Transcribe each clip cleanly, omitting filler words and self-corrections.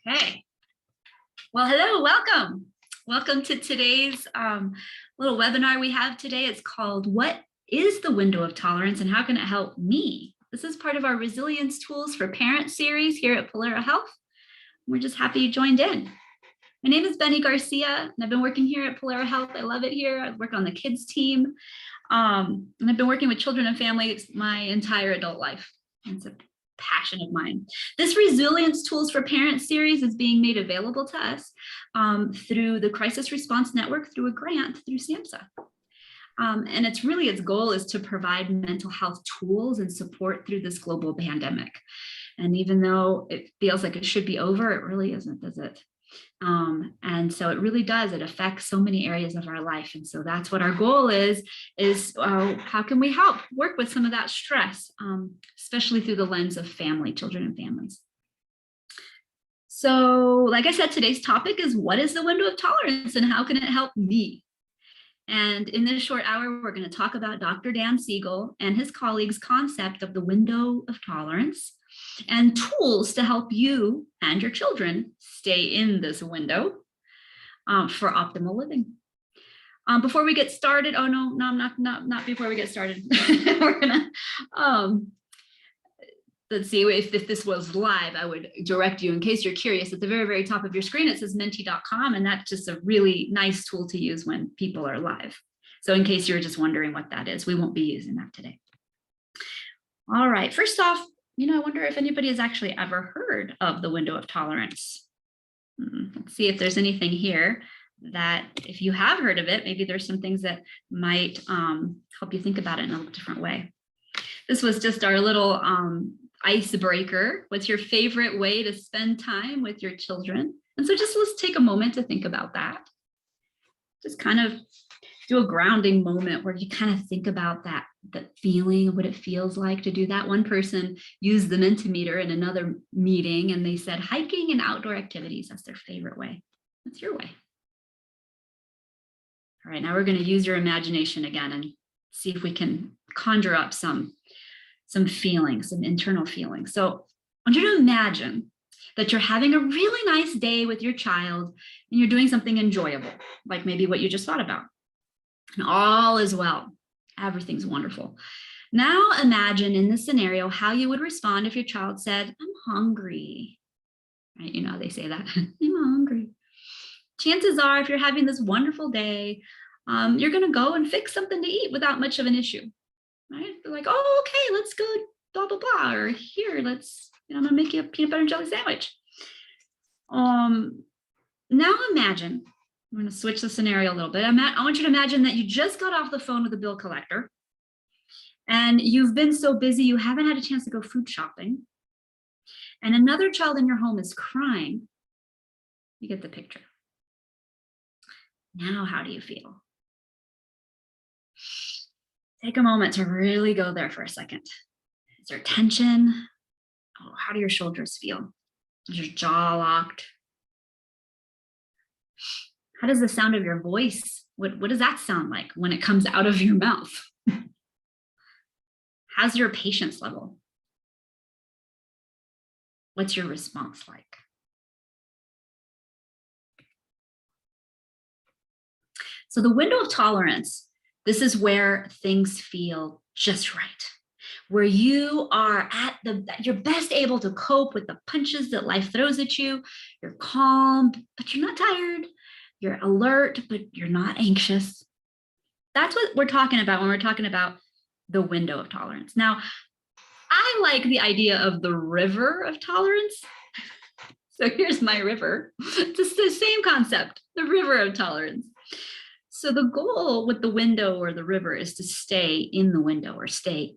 Okay. Well, hello, welcome. Welcome to today's little webinar we have today. It's called What is the Window of Tolerance and How Can It Help Me? This is part of our Resilience Tools for Parents series here at Polera Health. We're just happy you joined in. My name is Beni Garcia, and I've been working here at Polera Health. I love it here. I work on the kids team, and I've been working with children and families my entire adult life. It's a passion of mine. This Resilience Tools for Parents series is being made available to us through the Crisis Response Network through a grant through SAMHSA. And its goal is to provide mental health tools and support through this global pandemic. And even though it feels like it should be over, it really isn't, does it? And so it really does. It affects so many areas of our life. And so that's what our goal is how can we help work with some of that stress, especially through the lens of family, children and families. So like I said, today's topic is what is the window of tolerance and how can it help me? And in this short hour, we're going to talk about Dr. Dan Siegel and his colleagues' concept of the window of tolerance and tools to help you and your children stay in this window for optimal living. Before we get started, not before we get started. We're gonna let's see if this was live, I would direct you in case you're curious. At the very, very top of your screen, it says menti.com, and that's just a really nice tool to use when people are live. So in case you're just wondering what that is, we won't be using that today. All right, first off, I wonder if anybody has actually ever heard of the window of tolerance. Let's see if there's anything here that if you have heard of it, maybe there's some things that might help you think about it in a different way. This was just our little icebreaker. What's your favorite way to spend time with your children? And so let's take a moment to think about that. Just kind of do a grounding moment where you kind of think about that feeling of what it feels like to do that. One person used the Mentimeter in another meeting and they said hiking and outdoor activities, that's their favorite way. What's your way? All right, now we're going to use your imagination again and see if we can conjure up some feelings, some internal feelings. So I want you to imagine that you're having a really nice day with your child and you're doing something enjoyable, like maybe what you just thought about. And all is well. Everything's wonderful. Now imagine in this scenario how you would respond if your child said, I'm hungry. Right? You know how they say that. I'm hungry. Chances are, if you're having this wonderful day, you're going to go and fix something to eat without much of an issue. Right? They're like, oh, okay, let's go, blah, blah, blah. Or here, I'm going to make you a peanut butter and jelly sandwich. Now imagine, I'm going to switch the scenario a little bit. I want you to imagine that you just got off the phone with a bill collector and you've been so busy you haven't had a chance to go food shopping. And another child in your home is crying. You get the picture. Now, how do you feel? Take a moment to really go there for a second. Is there tension? Oh, how do your shoulders feel? Is your jaw locked? How does the sound of your voice, what does that sound like when it comes out of your mouth? How's your patience level? What's your response like? So the window of tolerance, this is where things feel just right, where you are at your best able to cope with the punches that life throws at you. You're calm, but you're not tired. You're alert, but you're not anxious. That's what we're talking about when we're talking about the window of tolerance. Now, I like the idea of the river of tolerance. So here's my river. It's the same concept, the river of tolerance. So the goal with the window or the river is to stay in the window or stay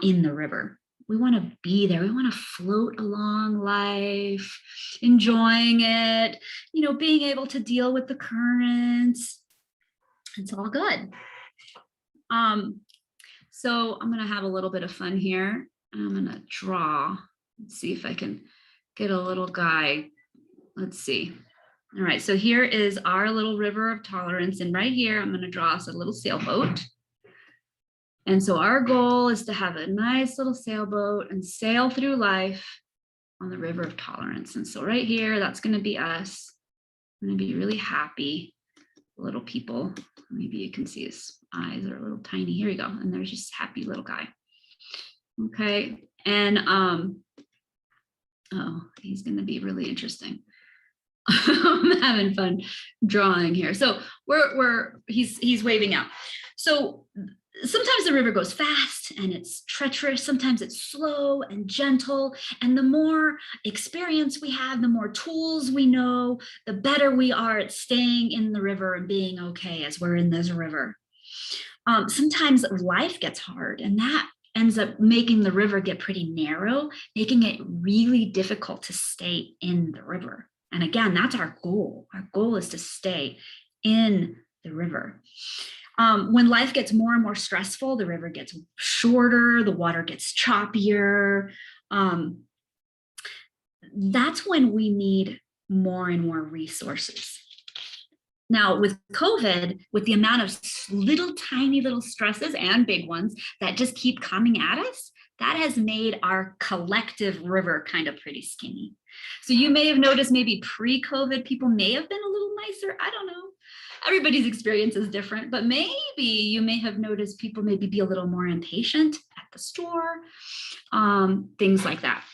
in the river. We want to be there. We want to float along life, enjoying it, being able to deal with the currents. It's all good. So I'm going to have a little bit of fun here. I'm going to draw. Let's see if I can get a little guy. Let's see. All right, so here is our little river of tolerance. And right here, I'm going to draw us a little sailboat. And so our goal is to have a nice little sailboat and sail through life on the river of tolerance. And so right here, that's going to be us. I'm going to be really happy little people. Maybe you can see his eyes are a little tiny. Here we go. And there's just happy little guy. Okay. And oh, he's going to be really interesting. I'm having fun drawing here. So he's waving out. So sometimes the river goes fast and it's treacherous. Sometimes it's slow and gentle. And the more experience we have, the more tools we know, the better we are at staying in the river and being okay as we're in this river. Sometimes life gets hard, and that ends up making the river get pretty narrow, making it really difficult to stay in the river. And again, that's our goal. Our goal is to stay in the river. When life gets more and more stressful, the river gets shorter, the water gets choppier. That's when we need more and more resources. Now, with COVID, with the amount of little tiny little stresses and big ones that just keep coming at us, that has made our collective river kind of pretty skinny. So you may have noticed maybe pre-COVID, people may have been a little nicer. I don't know. Everybody's experience is different, but maybe you may have noticed people maybe be a little more impatient at the store, things like that.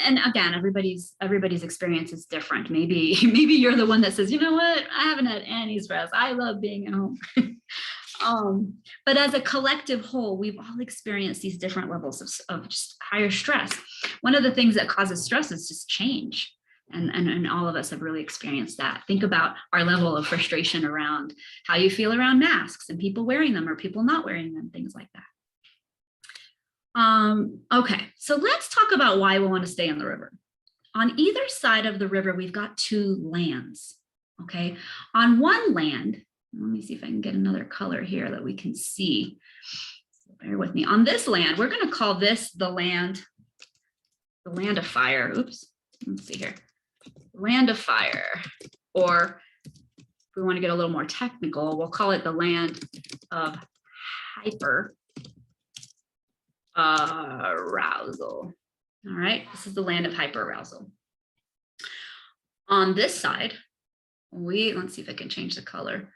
And again, everybody's experience is different. Maybe you're the one that says, you know what, I haven't had any stress. I love being at home. But as a collective whole, we've all experienced these different levels of just higher stress. One of the things that causes stress is just change. And all of us have really experienced that. Think about our level of frustration around how you feel around masks and people wearing them or people not wearing them, things like that. Okay, so let's talk about why we want to stay in the river. On either side of the river, we've got two lands, okay? On one land, let me see if I can get another color here that we can see. So bear with me. On this land, we're going to call this the land of fire. Oops, let's see here. Land of fire, or if we want to get a little more technical, we'll call it the land of hyper arousal. All right, this is the land of hyperarousal. On this side, let's see if I can change the color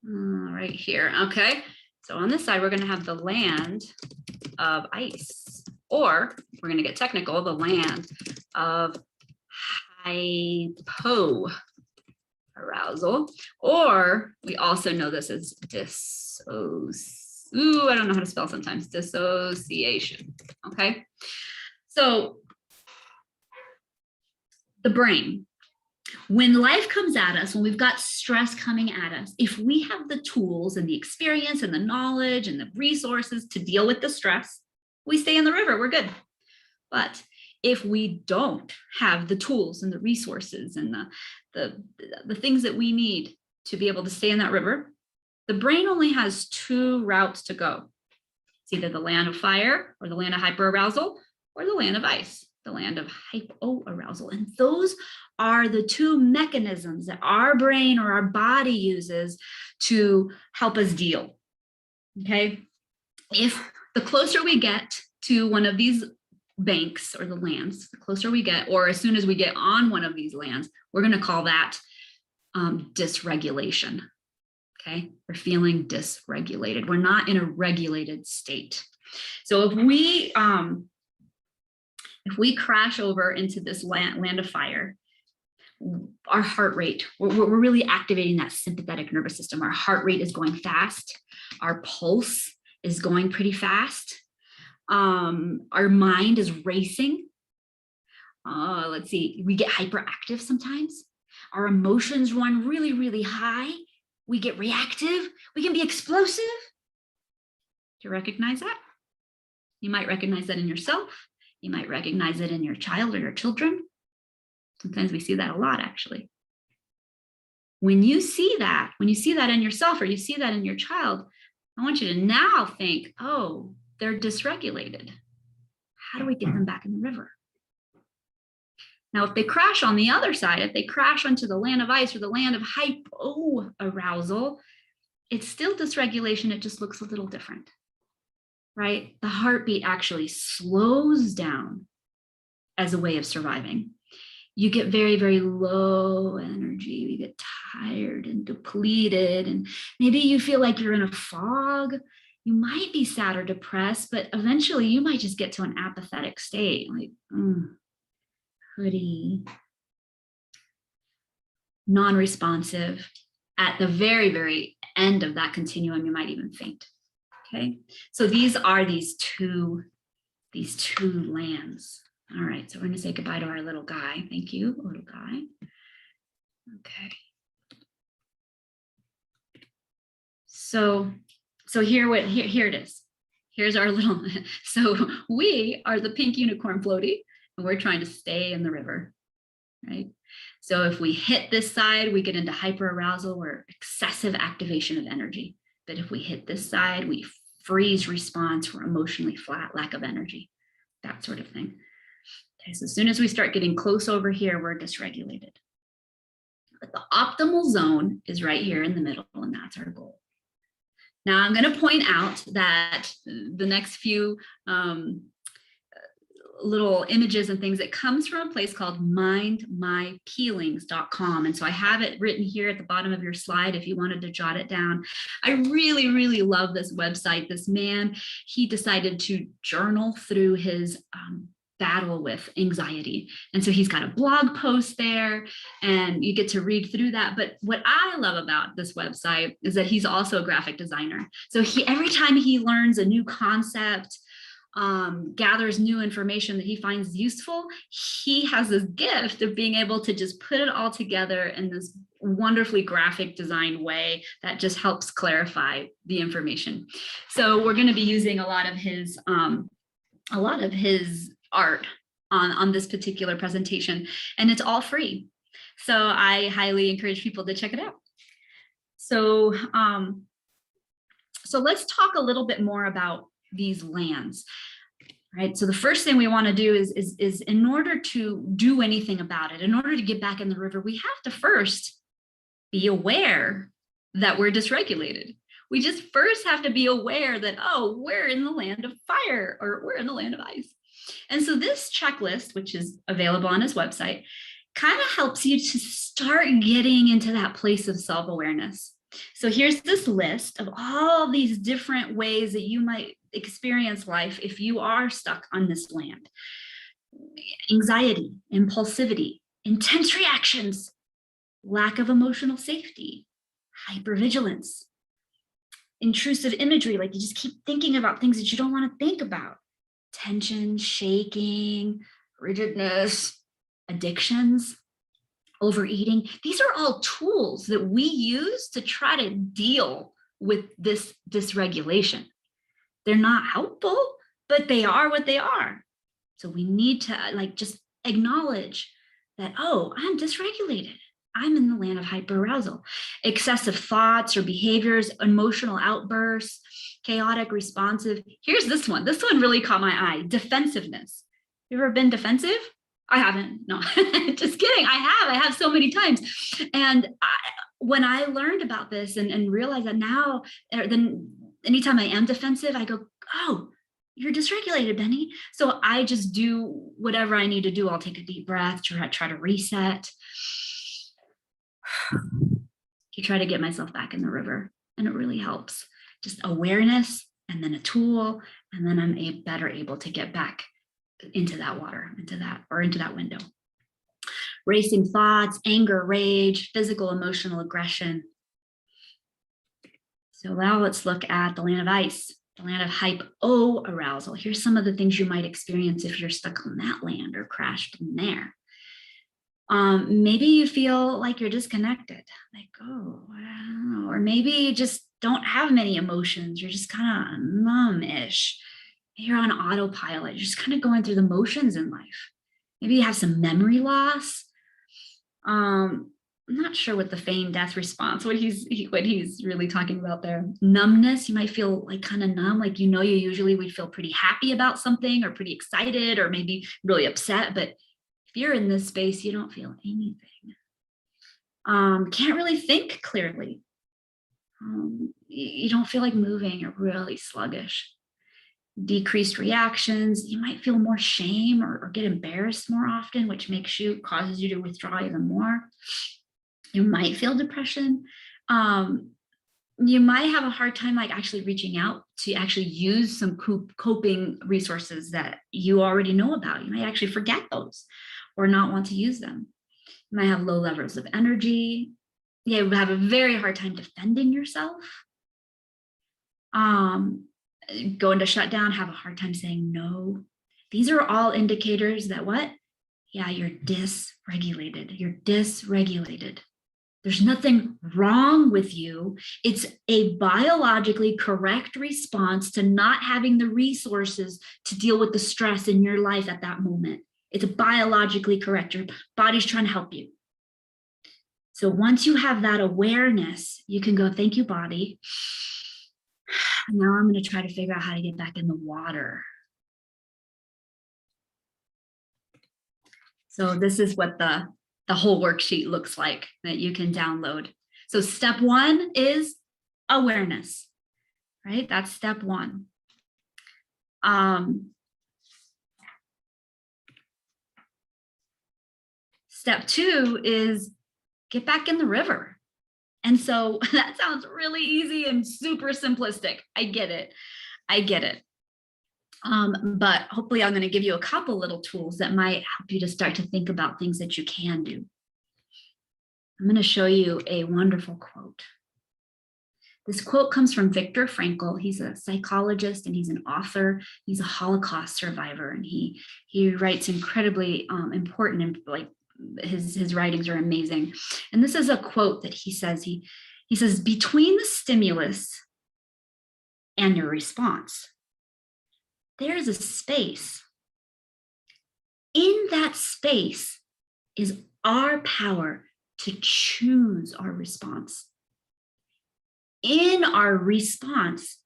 right here. Okay, so on this side, we're going to have the land of ice, or we're going to get technical, the land of hypoarousal, or we also know this as I don't know how to spell sometimes, dissociation, okay? So the brain, when life comes at us, when we've got stress coming at us, if we have the tools and the experience and the knowledge and the resources to deal with the stress, we stay in the river, we're good. But if we don't have the tools and the resources and the things that we need to be able to stay in that river, the brain only has two routes to go. It's either the land of fire or the land of hyperarousal or the land of ice, the land of hypoarousal. And those are the two mechanisms that our brain or our body uses to help us deal, okay? If the closer we get to one of these banks or the lands, the closer we get, or as soon as we get on one of these lands, we're going to call that dysregulation. Okay, we're feeling dysregulated. We're not in a regulated state. So if we crash over into this land of fire, our heart rate, we're really activating that sympathetic nervous system. Our heart rate is going fast. Our pulse is going pretty fast. Our mind is racing. Let's see, we get hyperactive sometimes. Our emotions run really, really high. We get reactive. We can be explosive. Do you recognize that? You might recognize that in yourself. You might recognize it in your child or your children. Sometimes we see that a lot, actually. When you see that in yourself or you see that in your child, I want you to now think, oh, they're dysregulated. How do we get them back in the river? Now, if they crash on the other side, if they crash onto the land of ice or the land of hypoarousal, it's still dysregulation. It just looks a little different, right? The heartbeat actually slows down. as a way of surviving. You get very, very low energy. You get tired and depleted, and maybe you feel like you're in a fog. You might be sad or depressed, but eventually you might just get to an apathetic state, like hoodie, non-responsive. At the very, very end of that continuum, you might even faint. Okay, so these are these two lands. All right, so we're going to say goodbye to our little guy. Thank you, little guy. Okay. So here it is. Here's our little, so we are the pink unicorn floaty, and we're trying to stay in the river, right? So if we hit this side, we get into hyperarousal or excessive activation of energy. But if we hit this side, we freeze response, we're emotionally flat, lack of energy, that sort of thing. Okay, so as soon as we start getting close over here, we're dysregulated. But the optimal zone is right here in the middle, and that's our goal. Now, I'm going to point out that the next few little images and things, it comes from a place called mindmypeelings.com. And so I have it written here at the bottom of your slide if you wanted to jot it down. I really, really love this website. This man, he decided to journal through his battle with anxiety. And so he's got a blog post there, and you get to read through that. But what I love about this website is that he's also a graphic designer. So every time he learns a new concept, gathers new information that he finds useful, he has this gift of being able to just put it all together in this wonderfully graphic design way that just helps clarify the information. So we're going to be using a lot of his art on this particular presentation, and it's all free. So I highly encourage people to check it out. So let's talk a little bit more about these lands, right? So the first thing we want to do is in order to do anything about it, in order to get back in the river, we have to first be aware that we're dysregulated. We just first have to be aware that, oh, we're in the land of fire, or we're in the land of ice. And so this checklist, which is available on his website, kind of helps you to start getting into that place of self-awareness. So here's this list of all these different ways that you might experience life if you are stuck on this land. Anxiety, impulsivity, intense reactions, lack of emotional safety, hypervigilance, intrusive imagery, like you just keep thinking about things that you don't want to think about, tension, shaking, rigidness, addictions, overeating. These are all tools that we use to try to deal with this dysregulation. They're not helpful, but they are what they are. So we need to just acknowledge that, oh, I'm dysregulated. I'm in the land of hyperarousal. Excessive thoughts or behaviors, emotional outbursts, chaotic, responsive. Here's this one. This one really caught my eye. Defensiveness. You ever been defensive? I haven't. No, just kidding. I have so many times. And when I learned about this and realized that now, then anytime I am defensive, I go, oh, you're dysregulated, Beni. So I just do whatever I need to do. I'll take a deep breath, try to reset. To try to get myself back in the river. And it really helps. Just awareness, and then a tool, and then I'm better able to get back into that water, into that window. Racing thoughts, anger, rage, physical, emotional aggression. So now let's look at the land of ice, the land of hypo-arousal. Here's some of the things you might experience if you're stuck on that land or crashed in there. Maybe you feel like you're disconnected, like, oh, I don't know. Or maybe you just don't have many emotions. You're just kind of numb-ish. You're on autopilot. You're just kind of going through the motions in life. Maybe you have some memory loss. I'm not sure what the feigned death response, what he's really talking about there. Numbness, you might feel like kind of numb, like you usually would feel pretty happy about something or pretty excited or maybe really upset, but if you're in this space, you don't feel anything. Can't really think clearly. You don't feel like moving. You're really sluggish. decreased reactions. You might feel more shame or get embarrassed more often, which causes you to withdraw even more. You might feel depression. You might have a hard time like actually reaching out to actually use some coping resources that you already know about. You might actually forget those or not want to use them. You might have low levels of energy. You have a very hard time defending yourself. Go into shutdown, have a hard time saying no. These are all indicators that what? Yeah, you're dysregulated. You're dysregulated. There's nothing wrong with you. It's a biologically correct response to not having the resources to deal with the stress in your life at that moment. It's biologically correct. Your body's trying to help you. So once you have that awareness, you can go, thank you, body. Now I'm going to try to figure out how to get back in the water. So this is what the whole worksheet looks like that you can download. So step one is awareness, right? That's step one. Step two is get back in the river. And so that sounds really easy and super simplistic. I get it. But hopefully I'm going to give you a couple little tools that might help you to start to think about things that you can do. I'm going to show you a wonderful quote. This quote comes from Viktor Frankl. He's a psychologist and he's an author. He's a Holocaust survivor, and he writes incredibly important, and like his writings are amazing. And this is a quote that he says. He says, between the stimulus and your response, there is a space. In that space is our power to choose our response. In our response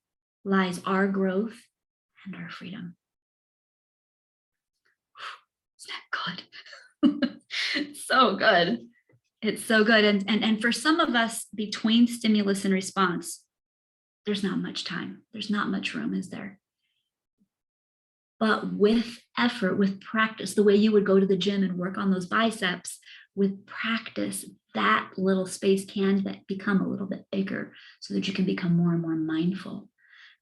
lies our growth and our freedom. Isn't that good? So good. It's so good. And for some of us, between stimulus and response, there's not much time. There's not much room, is there? But with effort, with practice, the way you would go to the gym and work on those biceps, with practice, that little space can become a little bit bigger so that you can become more and more mindful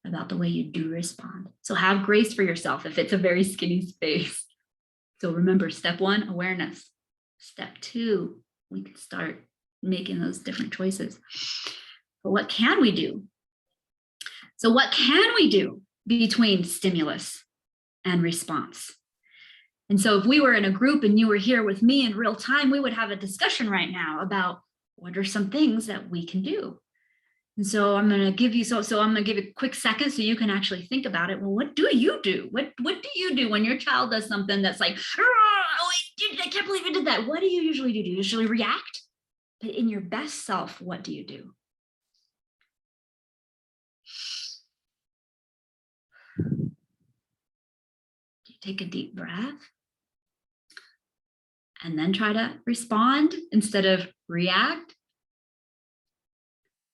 about the way you do respond. So have grace for yourself if it's a very skinny space. So remember, step one, awareness. Step two, we can start making those different choices. But what can we do? So what can we do between stimulus and response? And so if we were in a group and you were here with me in real time, we would have a discussion right now about what are some things that we can do. And so I'm going to give you, so I'm going to give a quick second so you can actually think about it. Well, what do you do? What do you do when your child does something that's like, oh, I can't believe you did that. What do you usually do? Do you usually react? But in your best self, what do you do? Take a deep breath and then try to respond instead of react.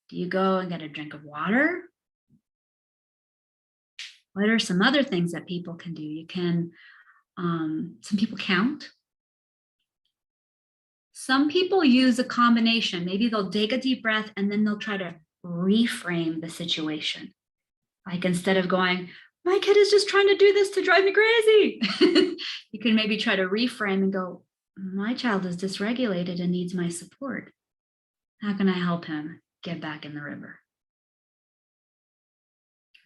Do you go and get a drink of water? What are some other things that people can do? You can, some people count. Some people use a combination. Maybe they'll take a deep breath and then they'll try to reframe the situation. Like instead of going, my kid is just trying to do this to drive me crazy. You can maybe try to reframe and go, my child is dysregulated and needs my support. How can I help him get back in the river?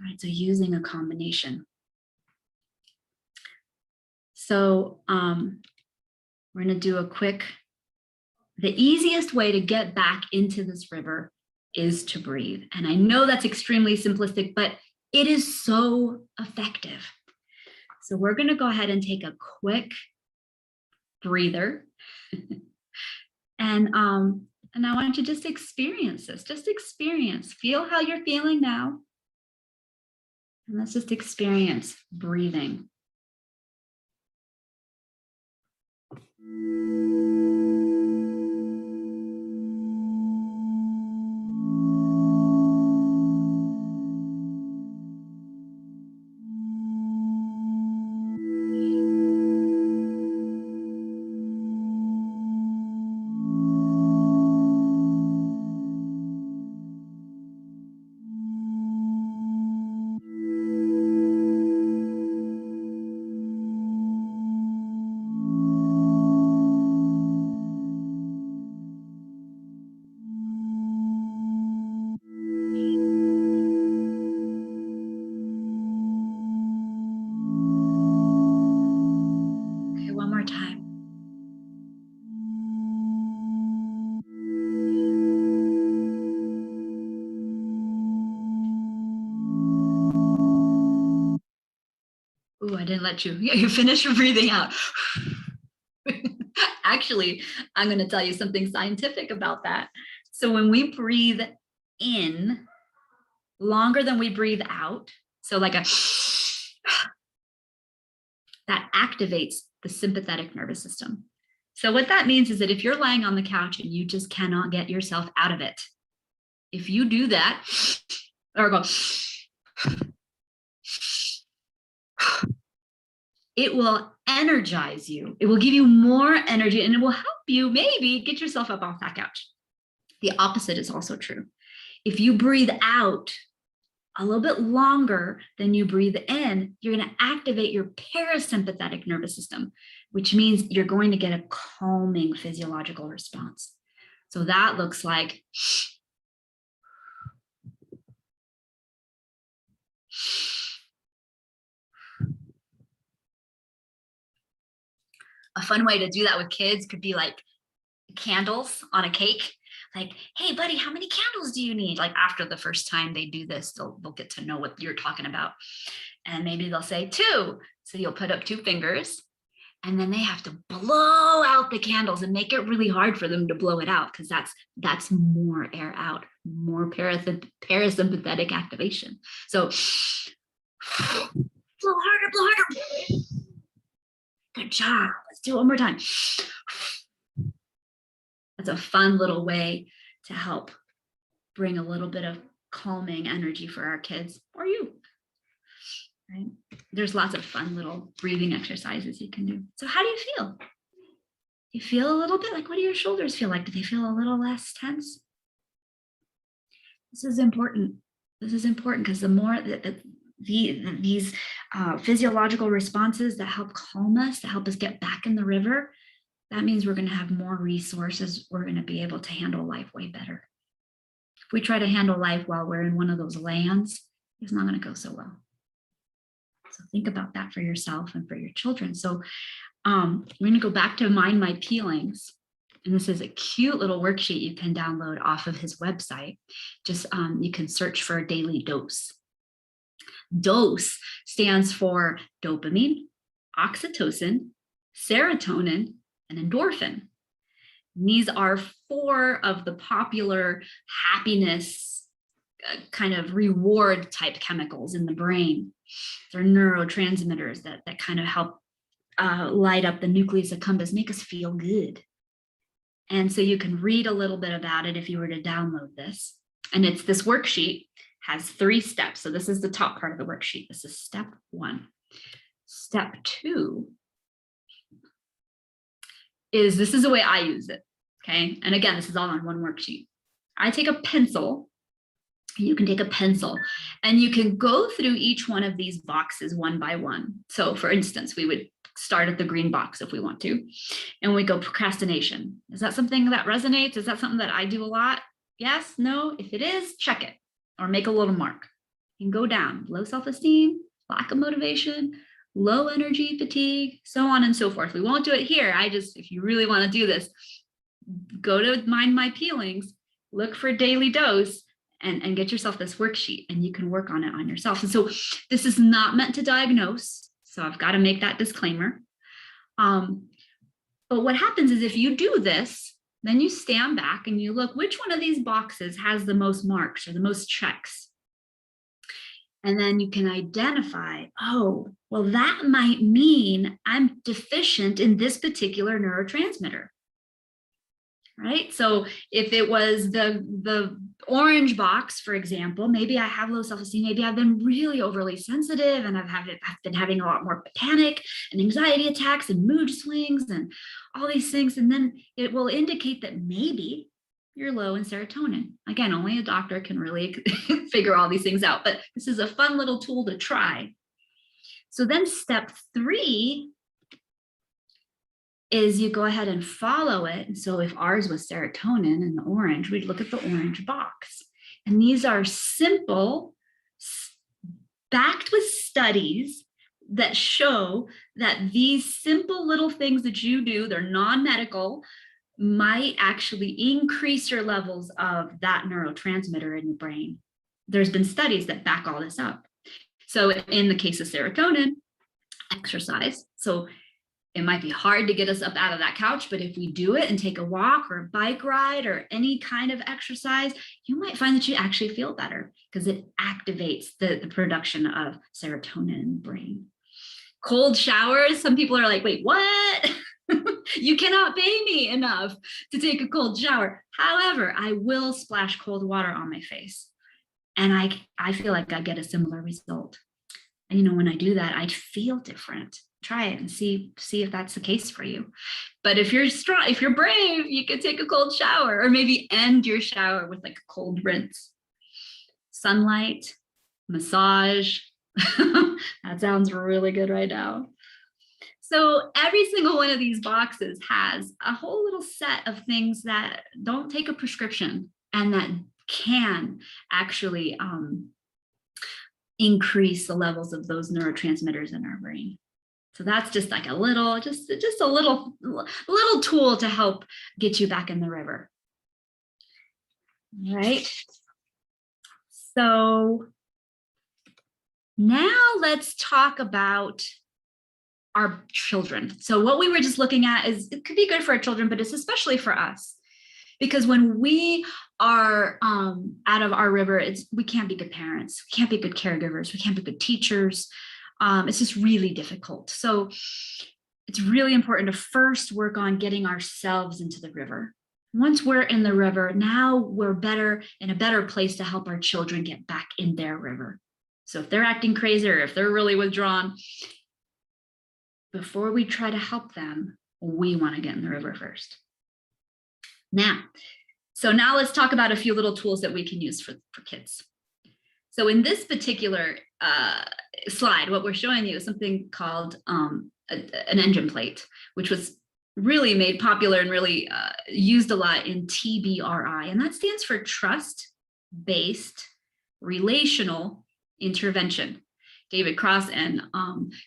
All right, so using a combination. So we're going to do a quick, the easiest way to get back into this river is to breathe. And I know that's extremely simplistic, but it is so effective. So we're going to go ahead and take a quick breather. And I want you to just experience this. Just experience. Feel how you're feeling now. And let's just experience breathing. Oh, I didn't let you. Yeah, you finished breathing out. Actually, I'm going to tell you something scientific about that. So when we breathe in longer than we breathe out, so like a that activates the sympathetic nervous system. So what that means is that if you're lying on the couch and you just cannot get yourself out of it, if you do that, or go, it will energize you. It will give you more energy and it will help you maybe get yourself up off that couch. The opposite is also true. If you breathe out a little bit longer than you breathe in, you're going to activate your parasympathetic nervous system, which means you're going to get a calming physiological response. So that looks like a fun way to do that with kids could be like candles on a cake. Like, hey, buddy, how many candles do you need? Like after the first time they do this, they'll get to know what you're talking about. And maybe they'll say 2. So you'll put up 2 fingers and then they have to blow out the candles and make it really hard for them to blow it out because that's more air out, more parasympathetic activation. So blow harder, blow harder. Good job. Let's do it one more time. That's a fun little way to help bring a little bit of calming energy for our kids or you. Right? There's lots of fun little breathing exercises you can do. So how do you feel? You feel a little bit like, what do your shoulders feel like? Do they feel a little less tense? This is important. This is important because the more that these physiological responses that help calm us, that help us get back in the river, that means we're going to have more resources. We're going to be able to handle life way better. If we try to handle life while we're in one of those lands, it's not going to go so well. So think about that for yourself and for your children. So we're going to go back to Mind My Peelings. And this is a cute little worksheet you can download off of his website. Just you can search for a daily dose. DOSE stands for dopamine, oxytocin, serotonin, and endorphin. And these are 4 of the popular happiness kind of reward type chemicals in the brain. They're neurotransmitters that kind of help light up the nucleus accumbens, make us feel good. And so you can read a little bit about it if you were to download this. And it's this worksheet has 3 steps. So this is the top part of the worksheet. This is step 1. Step 2 is, this is the way I use it. Okay. And again, this is all on one worksheet. I take a pencil. You can take a pencil and you can go through each one of these boxes one by one. So for instance, we would start at the green box if we want to, and we go procrastination. Is that something that resonates? Is that something that I do a lot? Yes, no. If it is, check it or make a little mark. You can go down: low self-esteem, lack of motivation, low energy, fatigue, so on and so forth. We won't do it here. If you really want to do this, go to Mind My Peelings, look for daily dose, and get yourself this worksheet, and you can work on it on yourself. And so this is not meant to diagnose. So I've got to make that disclaimer. But what happens is if you do this, then you stand back and you look, which one of these boxes has the most marks or the most checks? And then you can identify, oh, well, that might mean I'm deficient in this particular neurotransmitter. Right? So if it was the orange box, for example, maybe I have low self-esteem, maybe I've been really overly sensitive and I've been having a lot more panic and anxiety attacks and mood swings and all these things. And then it will indicate that maybe you're low in serotonin. Again, only a doctor can really figure all these things out, but this is a fun little tool to try. So then step 3 is you go ahead and follow it. And so if ours was serotonin in the orange, we'd look at the orange box. And these are simple, backed with studies that show that these simple little things that you do, they're non-medical, might actually increase your levels of that neurotransmitter in your brain. There's been studies that back all this up. So in the case of serotonin, exercise. So it might be hard to get us up out of that couch, but if we do it and take a walk or a bike ride or any kind of exercise, you might find that you actually feel better because it activates the production of serotonin in the brain. Cold showers, some people are like, wait, what? You cannot pay me enough to take a cold shower. However, I will splash cold water on my face. And I feel like I get a similar result. And when I do that, I feel different. Try it and see if that's the case for you. But if you're strong, if you're brave, you can take a cold shower or maybe end your shower with like a cold rinse. Sunlight, massage. That sounds really good right now. So every single one of these boxes has a whole little set of things that don't take a prescription and that can actually increase the levels of those neurotransmitters in our brain. So that's just like a little tool to help get you back in the river. All right. So now let's talk about our children. So what we were just looking at is it could be good for our children, but it's especially for us. Because when we are out of our river, we can't be good parents, we can't be good caregivers, we can't be good teachers. It's just really difficult. So it's really important to first work on getting ourselves into the river. Once we're in the river, now we're in a better place to help our children get back in their river. So if they're acting crazy or if they're really withdrawn, before we try to help them, we want to get in the river first. Now let's talk about a few little tools that we can use for kids. So in this particular slide, what we're showing you is something called an engine plate, which was really made popular and really used a lot in TBRI. And that stands for trust-based relational intervention. David Cross and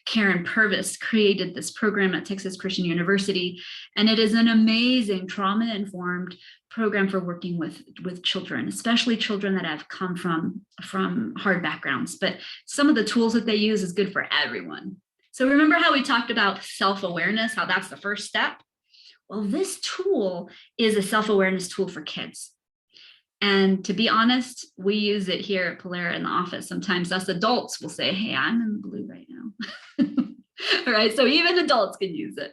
Karen Purvis created this program at Texas Christian University, and it is an amazing trauma-informed program for working with children, especially children that have come from hard backgrounds. But some of the tools that they use is good for everyone. So remember how we talked about self-awareness, how that's the first step? Well, this tool is a self-awareness tool for kids. And to be honest, we use it here at Polera in the office. Sometimes us adults will say, hey, I'm in the blue right now. All right, so even adults can use it.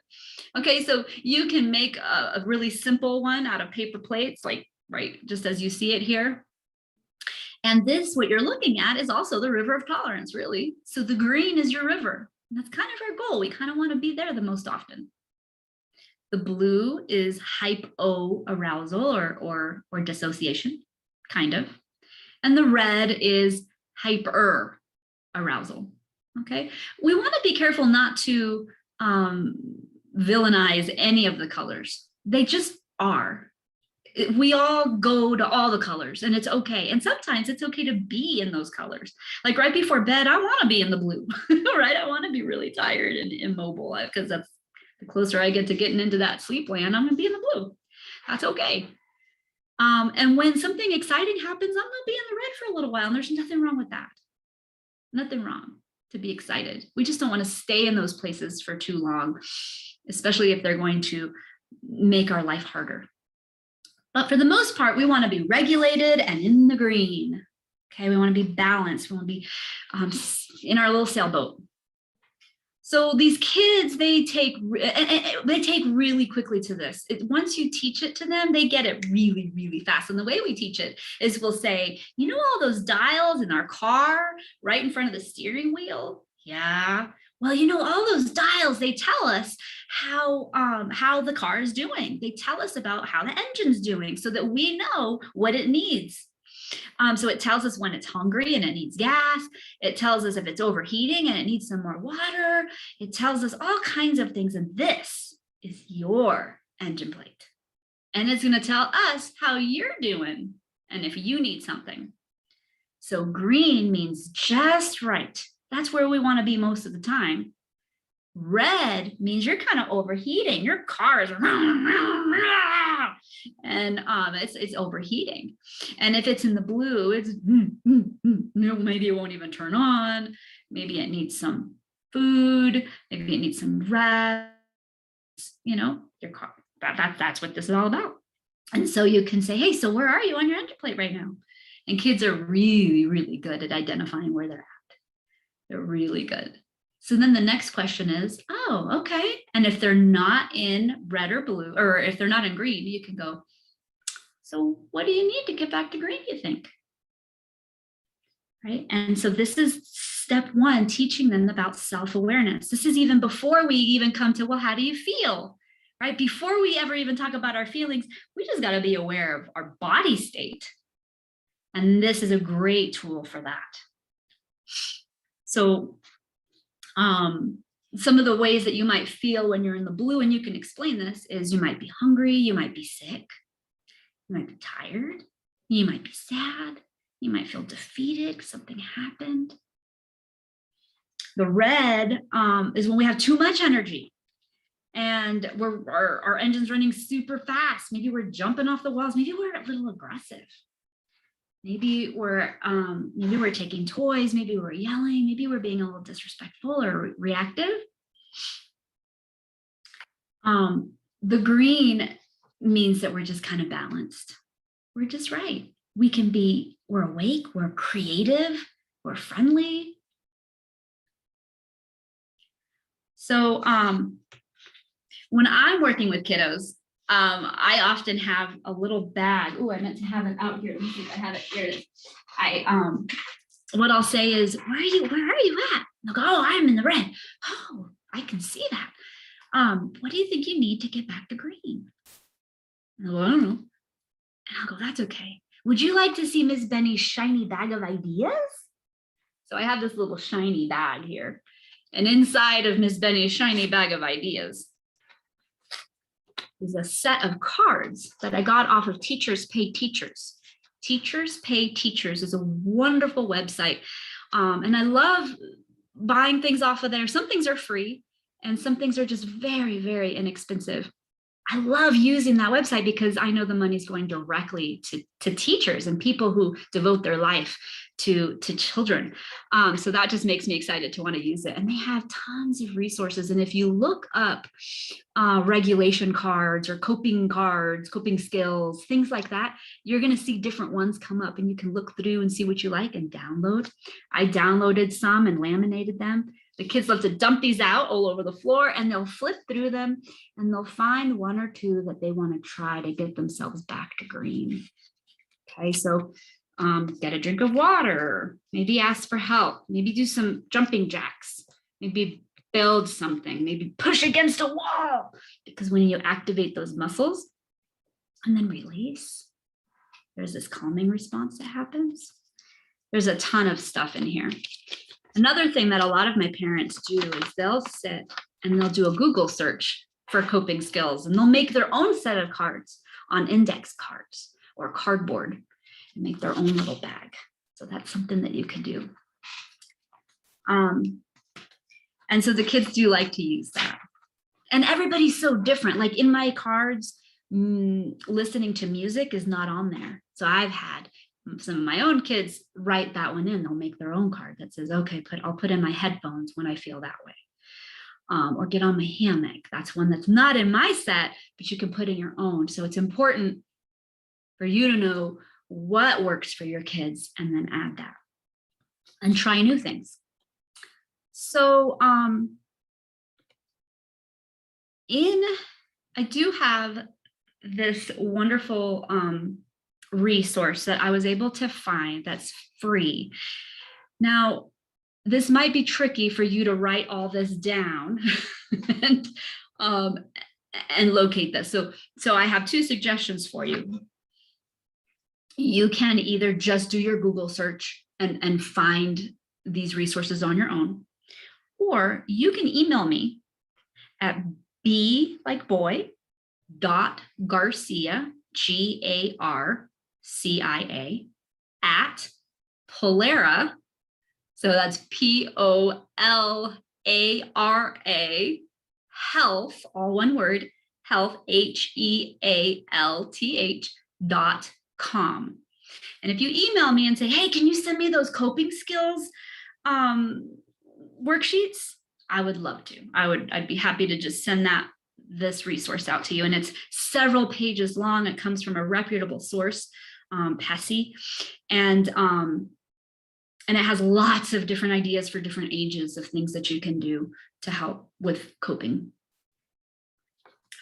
Okay, so you can make a really simple one out of paper plates, like just as you see it here. And this, what you're looking at, is also the river of tolerance, really. So the green is your river. And that's kind of our goal. We kind of want to be there the most often. The blue is hypoarousal or dissociation, kind of. And the red is hyperarousal. Okay, we want to be careful not to villainize any of the colors. They just are. We all go to all the colors and it's okay. And sometimes it's okay to be in those colors. Like right before bed, I want to be in the blue, right? I want to be really tired and immobile because that's the closer I get to getting into that sleep land, I'm going to be in the blue. That's okay. And when something exciting happens, I'm going to be in the red for a little while. And there's nothing wrong with that. Nothing wrong to be excited. We just don't want to stay in those places for too long, especially if they're going to make our life harder. But for the most part, we want to be regulated and in the green. Okay, we want to be balanced. We want to be in our little sailboat. So these kids, they take really quickly to this. Once you teach it to them, they get it really, really fast. And the way we teach it is we'll say, you know, all those dials in our car right in front of the steering wheel? Yeah. Well, you know, all those dials, they tell us how the car is doing. They tell us about how the engine's doing so that we know what it needs. So it tells us when it's hungry and it needs gas. It tells us if it's overheating and it needs some more water. It tells us all kinds of things. And this is your engine plate. And it's going to tell us how you're doing and if you need something. So green means just right. That's where we want to be most of the time. Red means you're kind of overheating. Your car is and it's overheating. And if it's in the blue, it's maybe it won't even turn on. Maybe it needs some food, maybe you need some rest, you know, that's what this is all about. And so you can say, hey, so where are you on your interplate right now? And kids are really, really good at identifying where they're at. They're really good. So then the next question is, oh, okay. And if they're not in red or blue, or if they're not in green, you can go, so what do you need to get back to green, you think? Right? And so this is step one, teaching them about self-awareness. This is even before we even come to, well, how do you feel? Right? Before we ever even talk about our feelings, we just got to be aware of our body state. And this is a great tool for that. So some of the ways that you might feel when you're in the blue, and you can explain this, is you might be hungry, you might be sick, you might be tired, you might be sad, you might feel defeated, something happened. The red is when we have too much energy and our engine's running super fast. Maybe we're jumping off the walls, maybe we're a little aggressive. Maybe we're taking toys, maybe we're yelling, maybe we're being a little disrespectful or reactive. The green means that we're just kind of balanced. We're just right. We're awake, we're creative, we're friendly. So when I'm working with kiddos, I often have a little bag. Oh, I meant to have it out here. Let me see if I have it. Here it is. What I'll say is, where are you at? They'll go, oh, I'm in the red. Oh, I can see that. What do you think you need to get back to green? And I'll go, I don't know. And I'll go, that's okay. Would you like to see Miss Beni's shiny bag of ideas? So I have this little shiny bag here. And inside of Miss Beni's shiny bag of ideas is a set of cards that I got off of Teachers Pay Teachers. Teachers Pay Teachers is a wonderful website. And I love buying things off of there. Some things are free and some things are just very, very inexpensive. I love using that website because I know the money's going directly to teachers and people who devote their life to children. So that just makes me excited to want to use it. And they have tons of resources. And if you look up regulation cards or coping skills, things like that, you're going to see different ones come up and you can look through and see what you like and download. I downloaded some and laminated them. The kids love to dump these out all over the floor and they'll flip through them and they'll find one or two that they want to try to get themselves back to green. Okay, so get a drink of water, maybe ask for help, maybe do some jumping jacks, maybe build something, maybe push against a wall, because when you activate those muscles and then release, there's this calming response that happens. There's a ton of stuff in here. Another thing that a lot of my parents do is they'll sit and they'll do a Google search for coping skills and they'll make their own set of cards on index cards or cardboard and make their own little bag. So that's something that you can do. And so the kids do like to use that. And everybody's so different. Like in my cards, listening to music is not on there. So I've had some of my own kids write that one in. They'll make their own card that says, okay, I'll put in my headphones when I feel that way. Or get on my hammock. That's one that's not in my set, but you can put in your own. So it's important for you to know what works for your kids and then add that and try new things. So I do have this wonderful resource that I was able to find that's free. Now, this might be tricky for you to write all this down and locate this. So I have two suggestions for you. You can either just do your Google search and find these resources on your own, or you can email me at b.garcia, Garcia, at Polera. So that's Pollara, health, all one word, health, HEALTH.com. And if you email me and say, hey, can you send me those coping skills worksheets? I would love to. I'd be happy to just send this resource out to you. And it's several pages long. It comes from a reputable source, PESI, and it has lots of different ideas for different ages of things that you can do to help with coping.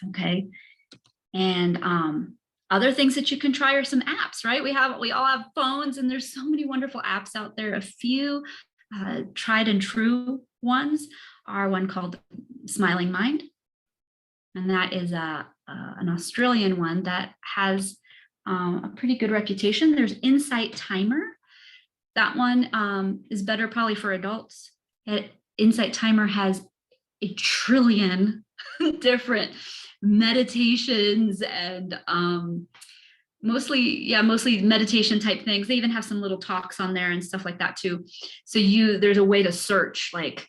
Okay. And other things that you can try are some apps, right? We all have phones, and there's so many wonderful apps out there. A few tried and true ones are one called Smiling Mind. And that is an Australian one that has a pretty good reputation. There's Insight Timer. That one is better probably for adults. Insight Timer has a trillion different meditations and mostly meditation type things. They even have some little talks on there and stuff like that too. So there's a way to search like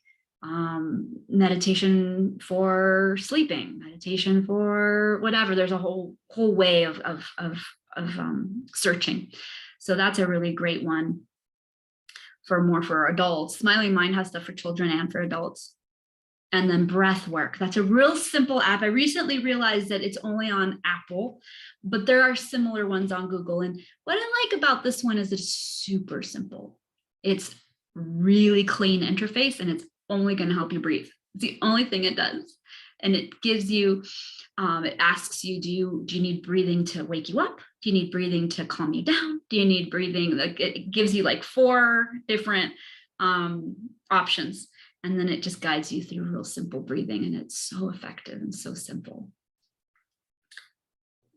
meditation for sleeping, meditation for whatever. There's a whole way of searching. So that's a really great one for adults. Smiling Mind has stuff for children and for adults. And then breath work. That's a real simple app. I recently realized that it's only on Apple, but there are similar ones on Google. And what I like about this one is it's super simple. It's really clean interface, and it's only going to help you breathe. It's the only thing it does. And it gives you, it asks you, do you need breathing to wake you up? Do you need breathing to calm you down? Do you need breathing? Like, it gives you like 4 different options. And then it just guides you through real simple breathing, and it's so effective and so simple.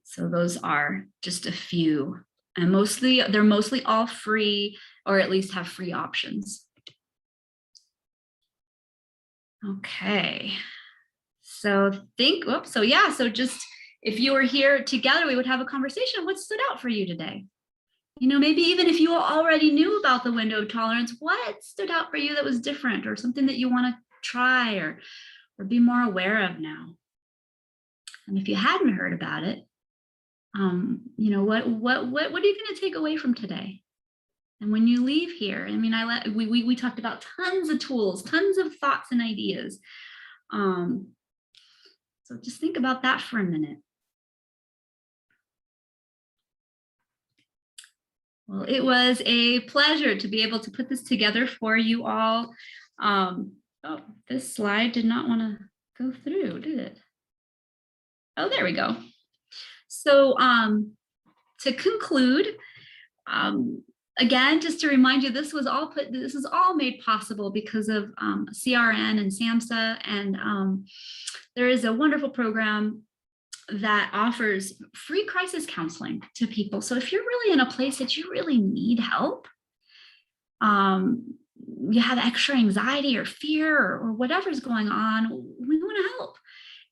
So those are just a few, and they're mostly all free, or at least have free options. Okay. So just if you were here together, we would have a conversation. What stood out for you today? Maybe even if you already knew about the window of tolerance, what stood out for you that was different, or something that you want to try or be more aware of now? And if you hadn't heard about it, what are you going to take away from today? And when you leave here, we talked about tons of tools, tons of thoughts and ideas. So just think about that for a minute. Well, it was a pleasure to be able to put this together for you all. This slide did not want to go through, did it? Oh, there we go. So to conclude, again, just to remind you, this was all made possible because of CRN and SAMHSA, and there is a wonderful program that offers free crisis counseling to people. So if you're really in a place that you really need help, you have extra anxiety or fear or whatever's going on, we want to help.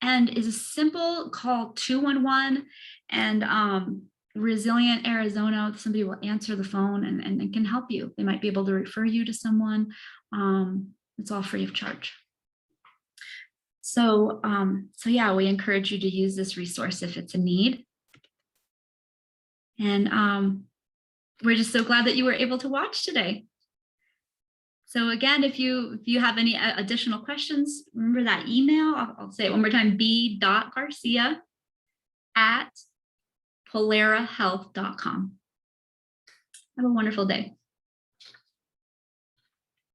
And is a simple call 211, and Resilient Arizona, somebody will answer the phone and can help you. They might be able to refer you to someone. It's all free of charge. So yeah, we encourage you to use this resource if it's a need. And we're just so glad that you were able to watch today. So again, if you have any additional questions, remember that email. I'll say it one more time: b.garcia@polarahealth.com. Have a wonderful day.